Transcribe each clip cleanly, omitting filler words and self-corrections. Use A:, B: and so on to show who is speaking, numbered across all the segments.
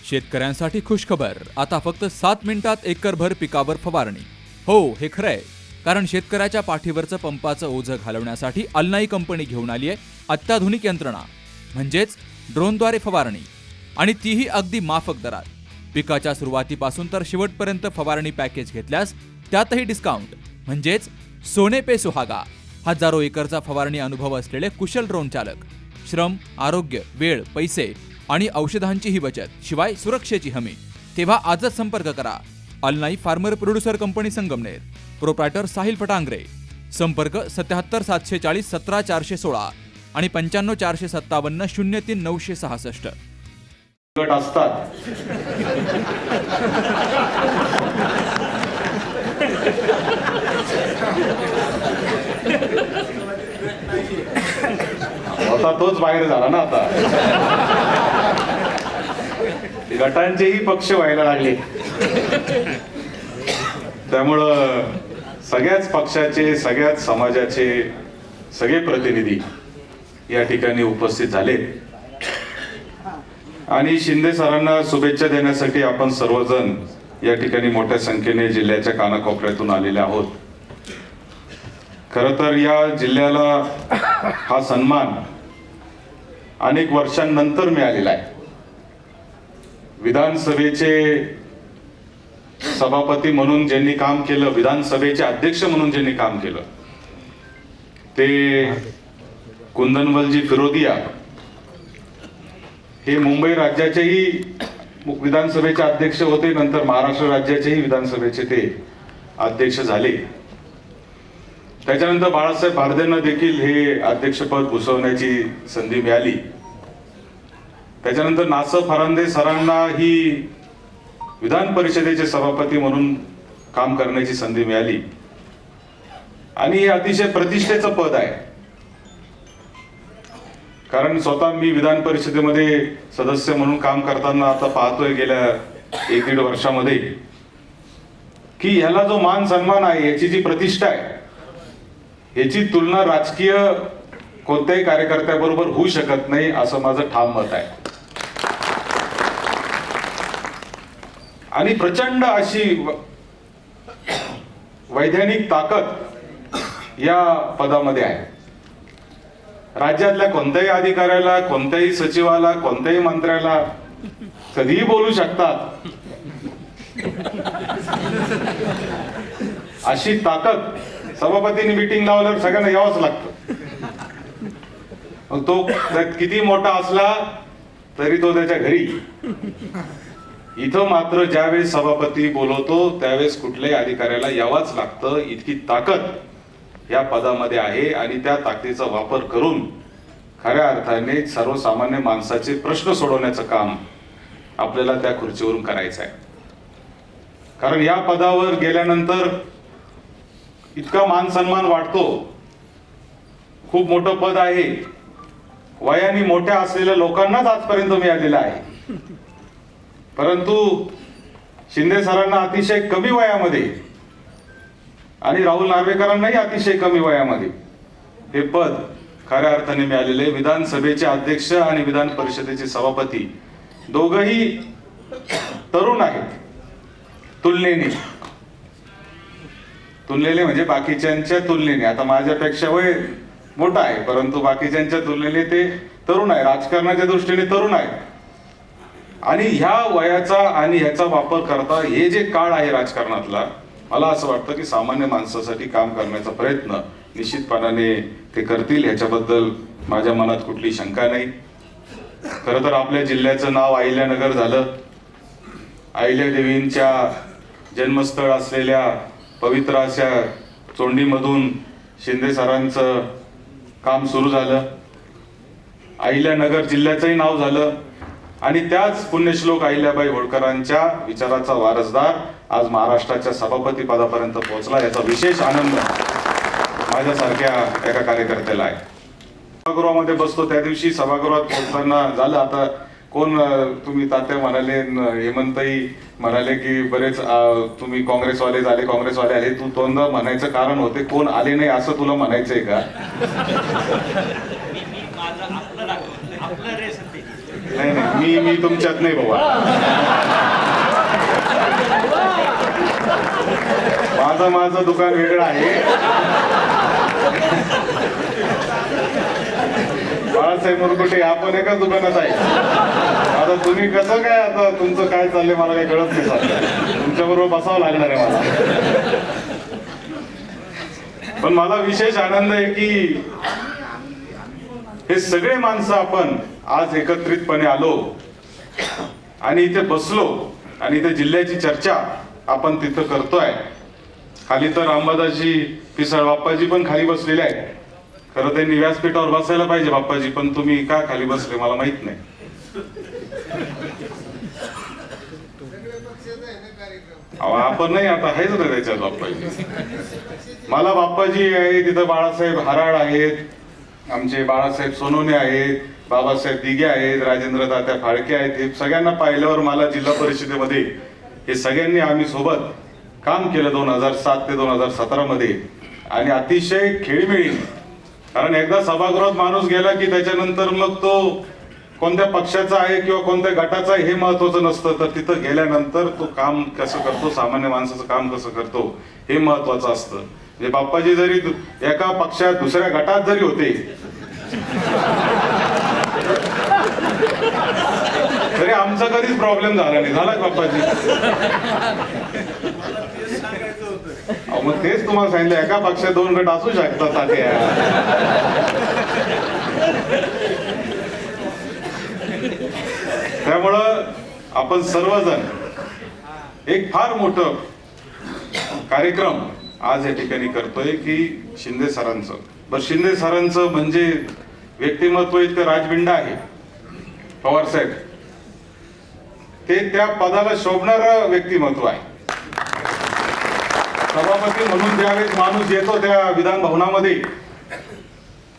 A: शेतकऱ्यांसाठी खुशखबर, आता फक्त 7 मिनिटात एकरभर पिकावर फवारणी. हो, हे खरंय, कारण शेतकऱ्याच्या पाठीवरचं पंपाचं ओझं घालवण्यासाठी अल्नाई कंपनी घेऊन आली आहे अत्याधुनिक यंत्रणा, म्हणजेच ड्रोनद्वारे फवारणी, आणि तीही अगदी माफक दरात. पिकाच्या सुरुवातीपासून तर शेवटपर्यंत फवारणी पॅकेज घेतल्यास त्यातही डिस्काउंट, म्हणजेच सोने पे सुहागा. हजारो एकरचा फवारणी अनुभव असलेले कुशल ड्रोन चालक, श्रम, आरोग्य, वेळ, पैसे आणि औषधांचीही बचत, शिवाय सुरक्षेची हमी. तेव्हा आजच संपर्क करा. अल्नाई farmer producer company Sangamner, proprietor Sahil Phatangare. संपर्क 77 740 17 416 आणि 95 457 03 966.
B: गट असतात आता तोच बाहेर झाला ना. आता गटांचेही पक्ष व्हायला लागले, त्यामुळं सगळ्याच पक्षाचे, सगळ्याच समाजाचे सगळे प्रतिनिधी या ठिकाणी उपस्थित झाले आणि शिंदे सरांना शुभेच्छा देण्यासाठी आपण सर्वजण या ठिकाणी मोठ्या संख्येने जिल्ह्याच्या कानाकोपऱ्यातून आलेले आहोत. खरं तर या जिल्ह्याला हा सन्मान अनेक वर्षांनंतर मिळालेला आहे. विधानसभेचे सभापती म्हणून ज्यांनी काम केलं, विधानसभेचे अध्यक्ष म्हणून ज्यांनी काम केलं, ते कुंदनवलजी फिरोदिया हे मुंबई राज्याचेही विधानसभेचे अध्यक्ष होते, नंतर महाराष्ट्र राज्याचेही विधानसभेचे ते अध्यक्ष झाले. त्याच्यानंतर बाळासाहेब भारदेंना देखील हे अध्यक्षपद भूषवण्याची संधी मिळाली. त्याच्यानंतर नासर फरांदे सरांना ही विधान परिषदेचे सभापती म्हणून काम करण्याची संधी मिळाली आणि हे अतिशय प्रतिष्ठेचं पद आहे. कारण स्वतः मी विधान परिषदेमध्ये सदस्य म्हणून काम करताना आता पाहतोय गेल्या 1-1.5 वर्षामध्ये की ह्याला जो मान सन्मान आहे, याची जी प्रतिष्ठा आहे, याची तुलना राजकीय कोणत्याही कार्यकर्त्याबरोबर होऊ शकत नाही, असं माझं ठाम मत आहे. आणि प्रचंड अशी वैधानिक ताकद या पदामध्ये आहे. राज्यातल्या कोणत्याही अधिकाऱ्याला, कोणत्याही सचिवाला, कोणत्याही मंत्र्याला कधीही बोलू शकतात, अशी ताकद सभापतींनी मीटिंग लावल्यावर सगळ्यांना यावंच लागतं. मग तो किती मोठा असला तरी तो त्याच्या घरी. इथं मात्र ज्यावेळेस सभापती बोलवतो त्यावेळेस कुठल्याही अधिकाऱ्याला यावंच लागतं. इतकी ताकद या पदामध्ये आहे आणि त्या ताकदीचा वापर करून खऱ्या अर्थाने सर्वसामान्य माणसाचे प्रश्न सोडवण्याचं काम आपल्याला त्या खुर्चीवरून करायचं आहे. कारण या पदावर गेल्यानंतर इतका मान सन्मान वाटतो. खूप मोठं पद आहे, वयाने मोठ्या असलेल्या लोकांनाच आजपर्यंत मिळालेलं आहे. परंतु शिंदे सरांना अतिशय कमी वयामध्ये आणि राहुल नार्वेकरांनाही अतिशय कमी वयामध्ये हे पद खऱ्या अर्थाने मिळालेले. विधानसभेचे अध्यक्ष आणि विधान परिषदेचे सभापती दोघंही तरुण आहेत तुलनेने म्हणजे बाकीच्यांच्या तुलनेने. आता माझ्यापेक्षा वय मोठा आहे, परंतु बाकीच्यांच्या तुलनेने ते तरुण आहे, राजकारणाच्या दृष्टीने तरुण आहे. आणि ह्या वयाचा आणि ह्याचा वापर करता हे जे काळ आहे राजकारणातला, मला असं वाटतं की सामान्य माणसासाठी काम करण्याचा प्रयत्न निश्चितपणाने ते करतील, ह्याच्याबद्दल माझ्या मनात कुठली शंका नाही. खरं तर आपल्या जिल्ह्याचं नाव अहिल्यानगर झालं. अहिल्यादेवींच्या जन्मस्थळ असलेल्या पवित्र अशा चोंडीमधून शिंदे सरांचं काम सुरू झालं. अहिल्यानगर जिल्ह्याचंही नाव झालं आणि त्याच पुण्यश्लोक अहिल्याबाई होळकरांच्या विचाराचा वारसदार आज महाराष्ट्राच्या सभापती पदापर्यंत पोहोचला. याचा विशेष आनंद माझ्यासारख्या एका कार्यकर्त्याला आहे. सभागृहामध्ये बसतो त्या दिवशी सभागृहात पोहोचताना झालं, आता कोण तुम्ही तात्या म्हणाले, हेमंतही म्हणाले की बरेच तुम्ही काँग्रेसवाले आले. तू तोंडा म्हणायचं कारण होते कोण आले नाही असं तुला म्हणायचंय का? नाही नाही, मी तुमच्यात नाही बाबा. माझं दुकान वेगळं आहे. बाळासाहेब मुरकुटे आपण एकाच दुकानात आहे. आता तुम्ही कसं काय, आता तुमचं काय चाललंय मला काही कळत नाही सर. तुमच्या बरोबर बसावं लागणार आहे मला. पण मला विशेष आनंद आहे की हे सगळे माणसं आपण आज एकत्रितपणे आलो आणि इथे बसलो आणि इथे जिल्ह्याची चर्चा आपण तिथं करतोय. खाली तर अंबादासजी पिसाळ बाप्पाजी पण खाली बसलेले आहेत. खरं त्यांनी व्यासपीठावर बसायला पाहिजे बाप्पाजी, पण तुम्ही का खाली बसले मला माहित नाही. आपण नाही, आता आहेच ना त्याच्यात बाप्पाजी. मला बाप्पाजी आहे तिथं, बाळासाहेब हराळ आहेत, आमचे बाळासाहेब सोनवणे आहेत, बाबासाहेब दिघे आहेत, राजेंद्र तात्या फाळके आहेत. हे सगळ्यांना पाहिल्यावर मला जिल्हा परिषदेमध्ये हे सगळ्यांनी आम्ही सोबत काम केलं 2007 ते 2017 मध्ये आणि अतिशय खेळीमेळी. कारण एकदा सभागृहात माणूस गेला की त्याच्यानंतर मग तो कोणत्या पक्षाचा आहे किंवा कोणत्या गटाचा आहे हे महत्वाचं नसतं, तर तिथं गेल्यानंतर तो काम कसं करतो, सामान्य माणसाचं काम कसं करतो हे महत्वाचं असतं. म्हणजे बाप्पाजी जरी एका पक्षात दुसऱ्या गटात जरी होते तरी आमचा कधीच प्रॉब्लेम झाला नाही. झाला का बाप्पाजी? मग तेच तुम्हाला सांगितलं, एका पक्षात 2 गट असू शकतात. त्यामुळं आपण सर्वजण एक फार मोठं कार्यक्रम आज या ठिकाणी करतोय की शिंदे सरांचं. बरं, शिंदे सरांचं म्हणजे व्यक्तिमत्व इतकं राजबिंड आहे पवार साहेब, ते त्या पदाला शोभणारं व्यक्तिमत्व आहे. सभापती म्हणून ज्यावेळेस माणूस येतो त्या विधान भवनामध्ये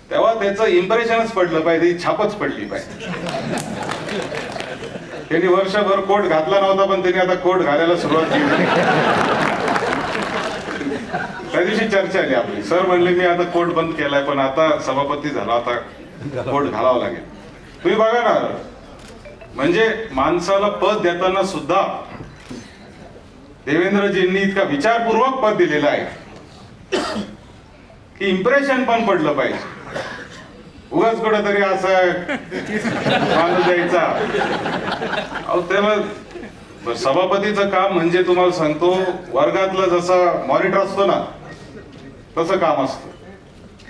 B: तेव्हा त्याचं इम्प्रेशनच पडलं पाहिजे, छापच पडली पाहिजे. त्यांनी वर्षभर कोट घातला नव्हता, पण त्यांनी आता कोट घालायला सुरुवात केली. त्या दिवशी चर्चा आली आपली, सर म्हणले मी आता कोट बंद केलाय, पण आता सभापती झाला, आता कोट घालावं लागेल. तुम्ही बघा ना, म्हणजे माणसाला पद देताना सुद्धा देवेंद्रजींनी इतका विचारपूर्वक पद दिलेलं आहे की इम्प्रेशन पण पडलं पाहिजे. उगाच कुठेतरी असं माणूस द्यायचा. अहो त्याला सभापतीचं काम म्हणजे तुम्हाला सांगतो, वर्गातलं जसं मॉनिटर असतो ना तसं काम असतं.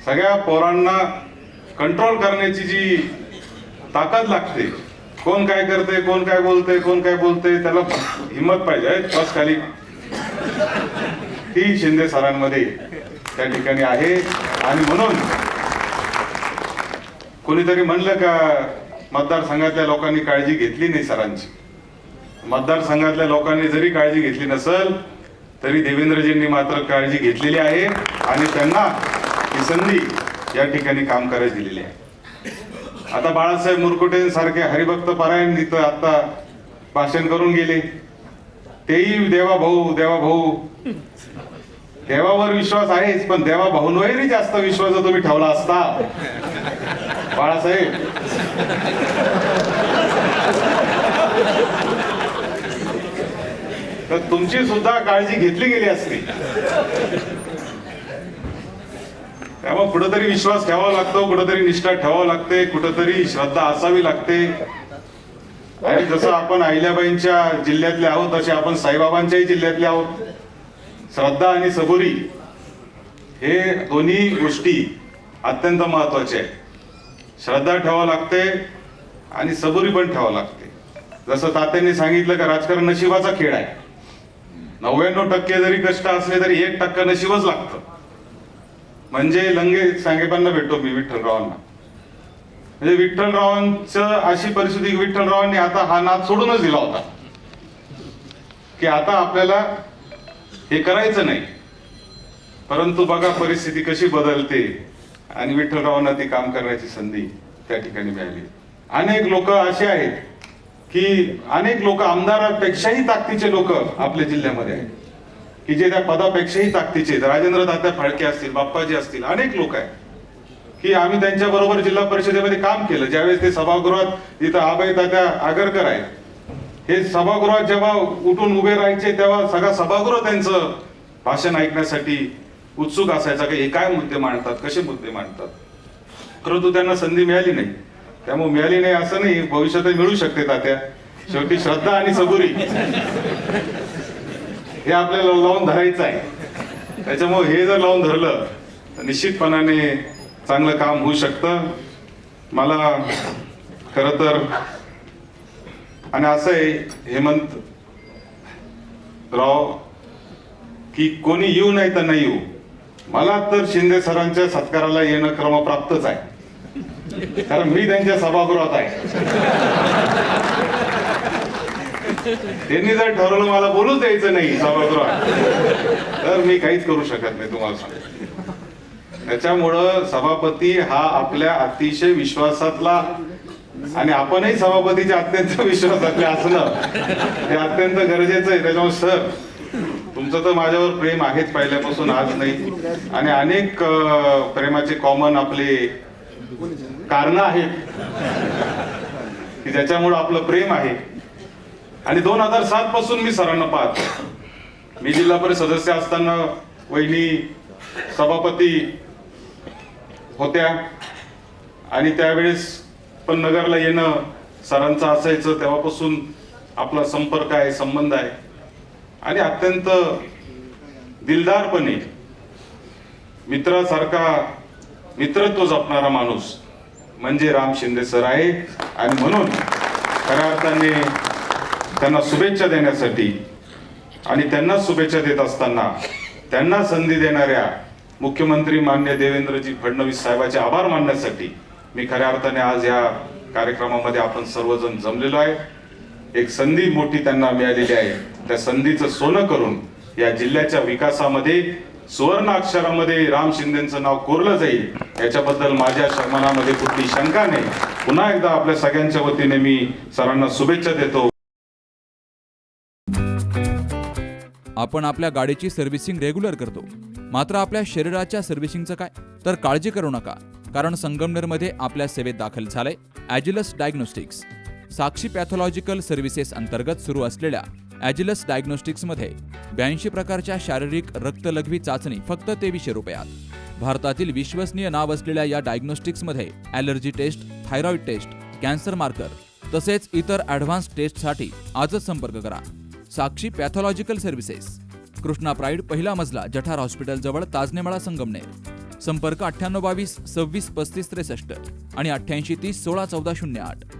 B: सगळ्या पोरांना कंट्रोल करण्याची जी ताकद लागते, कोण काय करते, कोण काय बोलते, त्याला हिंमत पाहिजे. बस खाली ती शिंदे सरांमध्ये त्या ठिकाणी आहे. आणि म्हणून कोणीतरी म्हणलं का मतदारसंघातल्या लोकांनी काळजी घेतली नाही सरांची. मतदारसंघातल्या लोकांनी जरी काळजी घेतली नसेल तरी देवेंद्रजींनी मात्र काळजी घेतलेली आहे आणि त्यांना ही संधी या ठिकाणी काम करायला दिलेली आहे. आता बाळासाहेब मुरकुटे सारखे हरिभक्त पारायण इथं आता भाषण करून गेले. तेही देवा भाऊ देवावर विश्वास आहेच, पण देवा भाऊंवरही जास्त विश्वास जर तुम्ही ठेवला असता बाळासाहेब, तर तुमची सुद्धा काळजी घेतली गेली असती. त्यामुळे कुठेतरी विश्वास ठेवावा लागतो, कुठेतरी निष्ठा ठेवावं लागते, कुठेतरी श्रद्धा असावी लागते. आणि जसं आपण अहिल्याबाईंच्या जिल्ह्यातले आहोत तसे आपण साईबाबांच्याही जिल्ह्यातले आहोत. श्रद्धा आणि सबुरी हे दोन्ही गोष्टी अत्यंत महत्वाच्या आहेत. श्रद्धा ठेवावं लागते आणि सबुरी पण ठेवावं लागते. जसं तात्यांनी सांगितलं का राजकारण नशिबाचा खेळ आहे. 99% जरी कष्ट असले तरी 1% नशीबच लागतं. म्हणजे लंगे सांगेबांना भेटतो मी, विठ्ठलरावांना. म्हणजे विठ्ठलरावांचं अशी परिस्थिती, विठ्ठलरावांनी आता हा नाद सोडूनच दिला होता की आता आपल्याला हे करायचं नाही. परंतु बघा परिस्थिती कशी बदलते आणि विठ्ठलरावांना ती काम करण्याची संधी त्या ठिकाणी मिळाली. अनेक लोक असे आहेत की अनेक लोक आमदारापेक्षाही ताकदीचे लोक आपल्या जिल्ह्यामध्ये आहेत की जे त्या पदापेक्षाही ताकदीचे आहेत. राजेंद्र तात्या फाळके असतील, बाप्पाजी असतील, अनेक लोक आहेत. की आम्ही त्यांच्या बरोबर जिल्हा परिषदेमध्ये काम केलं. ज्यावेळेस ते सभागृहात इथं आबाई तात्या आगरकर आहेत, हे सभागृहात जेव्हा उठून उभे राहायचे तेव्हा सगळा सभागृह त्यांचं भाषण ऐकण्यासाठी उत्सुक असायचा की हे काय मुद्दे मांडतात, कसे मुद्दे मांडतात. परंतु त्यांना संधी मिळाली नाही. त्यामुळे मिळाली नाही असं नाही, भविष्यातही मिळू शकते तात्या. शेवटी श्रद्धा आणि सबुरी हे आपल्याला लावून धरायचं आहे. त्याच्यामुळे हे जर लावून धरलं तर निश्चितपणाने चांगलं काम होऊ शकतं. मला खरं तर आणि असं आहे हेमंत राव की कोणी येऊ नाही तर नाही येऊ, मला तर शिंदे सरांच्या सत्काराला येणं क्रमप्राप्तच आहे, कारण मी त्यांच्या सभागृहात आहे. त्यांनी जर ठरवलं मला बोलूच द्यायचं नाही सभागृहात तर मी काहीच करू शकत नाही, तुम्हाला सांगतो. त्याच्यामुळं सभापती हा आपल्या अतिशय विश्वासातला आणि आपणही सभापतीच्या अत्यंत विश्वासातले असणं हे अत्यंत गरजेचं आहे. त्याच्यामुळे सर तुमचं तर माझ्यावर प्रेम आहेच पहिल्यापासून, आज नाही, आणि अनेक प्रेमाचे कॉमन आपले कारण आहेत की ज्याच्यामुळं आपलं प्रेम आहे. आणि 2007 पासून मी सरांना पाहतो. मी जिल्हा परिषद सदस्य असताना वहिनी सभापती होत्या आणि त्यावेळेस पण नगरला येणं सरांचं असायचं. तेव्हापासून आपला संपर्क आहे, संबंध आहे आणि अत्यंत दिलदारपणे मित्रासारखा मित्रत्व जपणारा माणूस म्हणजे राम शिंदे सर आहे. आणि म्हणून खऱ्या अर्थाने त्यांना शुभेच्छा देण्यासाठी आणि त्यांना शुभेच्छा देत असताना त्यांना संधी देणाऱ्या मुख्यमंत्री माननीय देवेंद्रजी फडणवीस साहेबांचे आभार मानण्यासाठी मी खऱ्या अर्थाने आज या कार्यक्रमामध्ये आपण सर्वजण जमलेलो आहे. एक संधी मोठी त्यांना मिळालेली आहे. त्या संधीचं सोनं करून या जिल्ह्याच्या विकासामध्ये सुवर्ण अक्षरामध्ये राम शिंदेचं नाव कोरलं जाईल याच्याबद्दल माझ्या मनामध्ये कुठली शंका नाही. पुन्हा एकदा आपल्या सगळ्यांच्या वतीने मी सरांना शुभेच्छा देतो.
A: आपण आपल्या गाडीची सर्व्हिसिंग रेग्युलर करतो, मात्र आपल्या शरीराच्या सर्व्हिसिंगचं काय? तर काळजी करू नका, कारण संगमनेरमध्ये आपल्या सेवेत दाखल झालंय ॲजिलस डायग्नोस्टिक्स. साक्षी पॅथॉलॉजिकल सर्व्हिसेस अंतर्गत सुरू असलेल्या ॲजिलस डायग्नोस्टिक्समध्ये 82 प्रकारच्या शारीरिक रक्तलघवी चाचणी फक्त 2300 रुपयात. भारतातील विश्वसनीय नाव असलेल्या या डायग्नोस्टिक्समध्ये allergy test, thyroid test, cancer marker तसेच इतर ॲडव्हान्स टेस्टसाठी आजच संपर्क करा. Sakshi pathological services, Krishna pride, पहिला मजला, जठार हॉस्पिटल जवळ, ताजनेमाळा, संगमनेर. संपर्क 9822 26 35 63 आणि 8830 16 14 08.